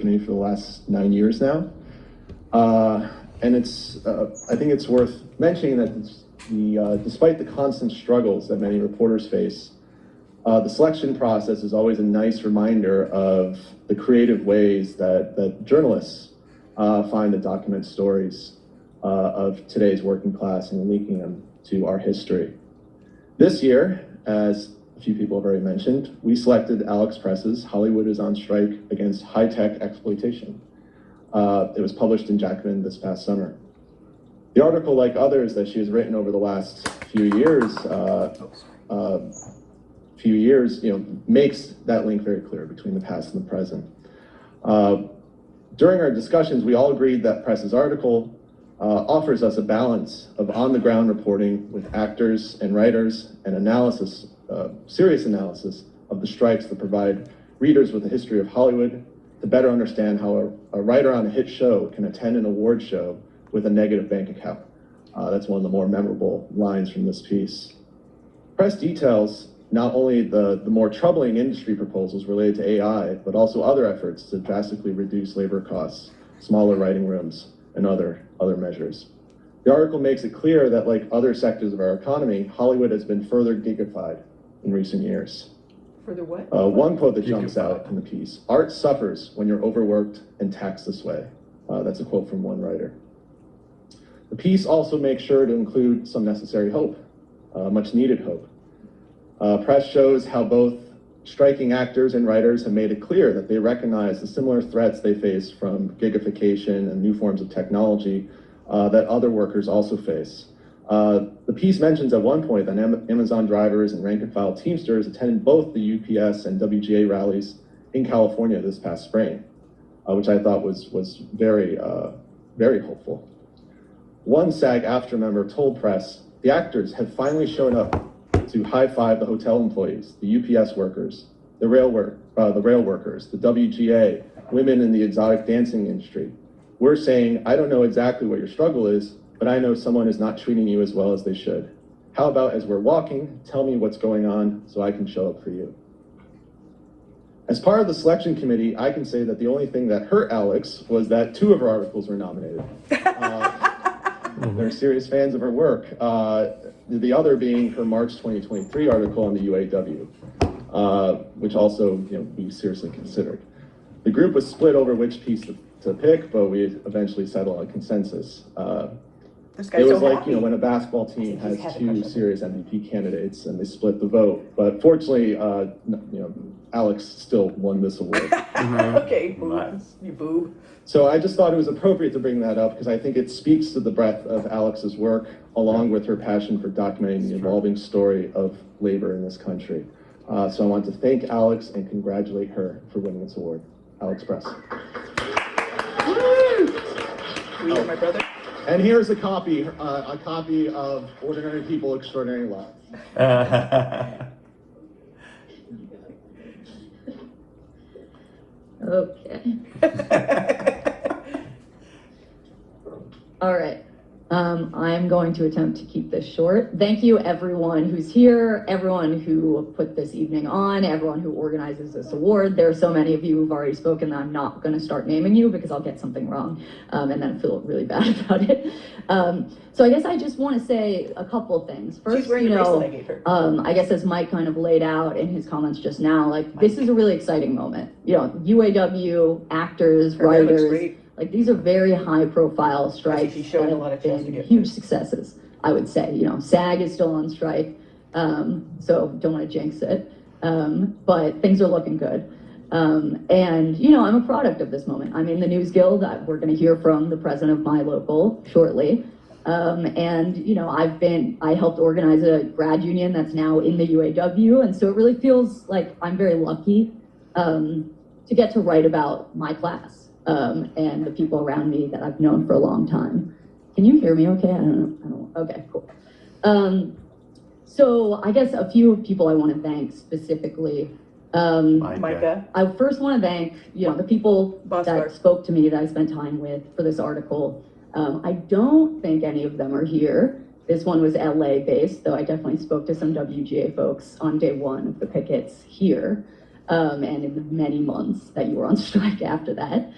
committee for the last 9 years now. And I think it's worth mentioning that despite the constant struggles that many reporters face, the selection process is always a nice reminder of the creative ways that journalists find to document stories of today's working class and linking them to our history. This year, as a few people have already mentioned, we selected Alex Press's Hollywood is on Strike Against High-Tech Exploitation. It was published in Jacobin this past summer. The article, like others that she has written over the last few years, makes that link very clear between the past and the present. During our discussions, we all agreed that Press's article offers us a balance of on-the-ground reporting with actors and writers and analysis, serious analysis of the strikes that provide readers with a history of Hollywood to better understand how a writer on a hit show can attend an award show with a negative bank account. That's one of the more memorable lines from this piece. Press details not only the more troubling industry proposals related to AI, but also other efforts to drastically reduce labor costs, smaller writing rooms, and other measures. The article makes it clear that, like other sectors of our economy, Hollywood has been further gigified in recent years. Further what? One quote that jumps out in the piece: "Art suffers when you're overworked and taxed this way." That's a quote from one writer. The piece also makes sure to include some necessary hope, much needed hope. Press shows how both striking actors and writers have made it clear that they recognize the similar threats they face from gigification and new forms of technology that other workers also face. The piece mentions at one point that Amazon drivers and rank-and-file Teamsters attended both the UPS and WGA rallies in California this past spring, which I thought was very, very hopeful. One SAG-AFTRA member told Press, "The actors have finally shown up to high-five the hotel employees, the UPS workers, the rail workers, the WGA, women in the exotic dancing industry. We're saying, I don't know exactly what your struggle is, but I know someone is not treating you as well as they should. How about as we're walking, tell me what's going on so I can show up for you." As part of the selection committee, I can say that the only thing that hurt Alex was that 2 of her articles were nominated. They're serious fans of her work. The other being her March 2023 article on the UAW, which also we seriously considered. The group was split over which piece to pick, but we eventually settled on consensus. It was like when a basketball team has 2 serious MVP candidates and they split the vote. But fortunately, Alex still won this award. Okay, you boob. So I just thought it was appropriate to bring that up because I think it speaks to the breadth of Alex's work, along with her passion for documenting the evolving story of labor in this country. So I want to thank Alex and congratulate her for winning this award. Alex Press. We are my brother. And here's a copy of Ordinary People, Extraordinary Lives. Okay. All right. I'm going to attempt to keep this short. Thank you everyone who's here, everyone who put this evening on, everyone who organizes this award. There are so many of you who've already spoken that I'm not going to start naming you because I'll get something wrong and then feel really bad about it. So I guess I just want to say a couple things. First, I guess as Mike kind of laid out in his comments just now, this is a really exciting moment. UAW, actors, writers, these are very high-profile strikes that have been huge successes, I would say. SAG is still on strike, so don't want to jinx it, but things are looking good. And, I'm a product of this moment. I'm in the News Guild. We're going to hear from the president of my local shortly. And, I helped organize a grad union that's now in the UAW, and so it really feels like I'm very lucky to get to write about my class. And the people around me that I've known for a long time. Can you hear me okay? I don't know. Okay, cool. So I guess a few people I want to thank specifically. Micah. I first want to thank, the people that spoke to me that I spent time with for this article. I don't think any of them are here. This one was LA based, though I definitely spoke to some WGA folks on day 1 of the pickets here. and in the many months that you were on strike after that.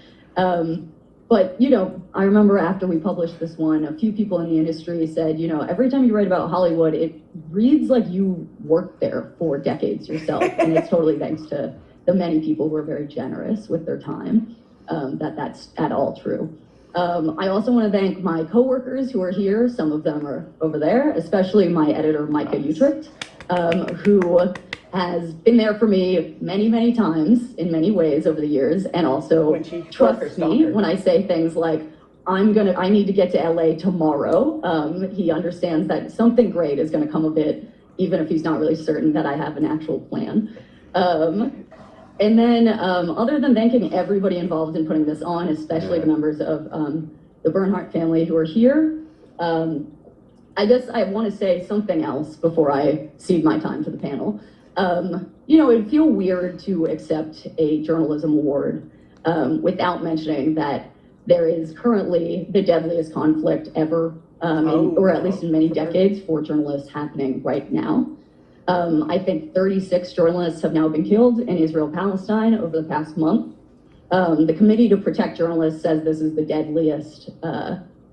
But, you know, I remember after we published this one, a few people in the industry said, you know, every time you write about Hollywood, it reads like you worked there for decades yourself. And it's totally thanks to the many people who are very generous with their time, that's at all true. I also want to thank my coworkers who are here. Some of them are over there, especially my editor, Micah Utrecht, who has been there for me many, many times in many ways over the years, and also trusts me when I say things like, I need to get to LA tomorrow. He understands that something great is going to come of it, even if he's not really certain that I have an actual plan. And then other than thanking everybody involved in putting this on, especially the members of the Bernhardt family who are here, I guess I want to say something else before I cede my time to the panel. You know, it'd feel weird to accept a journalism award without mentioning that there is currently the deadliest conflict ever, or at least in many decades, for journalists happening right now. I think 36 journalists have now been killed in Israel-Palestine over the past month. The Committee to Protect Journalists says this is the deadliest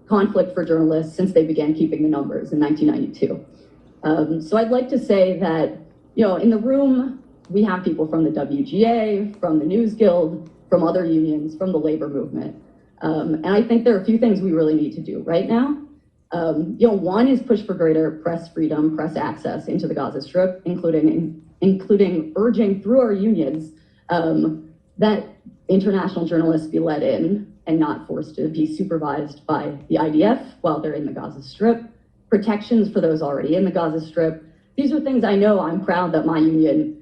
conflict for journalists since they began keeping the numbers in 1992. So I'd like to say that, you know, in the room, we have people from the WGA, from the News Guild, from other unions, from the labor movement. And I think there are a few things we really need to do right now. You know, one is push for greater press freedom, press access into the Gaza Strip, including urging through our unions that international journalists be let in and not forced to be supervised by the IDF while they're in the Gaza Strip, protections for those already in the Gaza Strip. These are things I know I'm proud that my union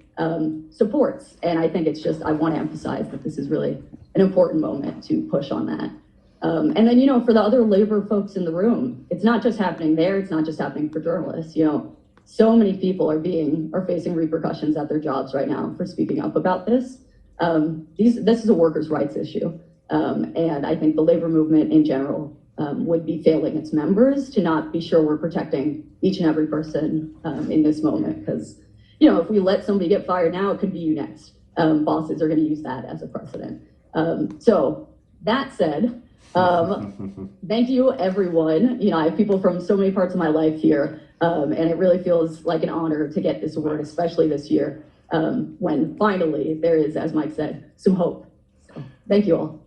supports, and I think it's just, I want to emphasize that this is really an important moment to push on that. And then, you know, for the other labor folks in the room, it's not just happening there, it's not just happening for journalists. You know, so many people are facing repercussions at their jobs right now for speaking up about this. This is a workers' rights issue. And I think the labor movement in general would be failing its members to not be sure we're protecting each and every person in this moment. Because, you know, if we let somebody get fired now, it could be you next. Bosses are going to use that as a precedent. So that said, thank you, everyone. You know, I have people from so many parts of my life here, and it really feels like an honor to get this award, especially this year, when finally there is, as Mike said, some hope. So, thank you all.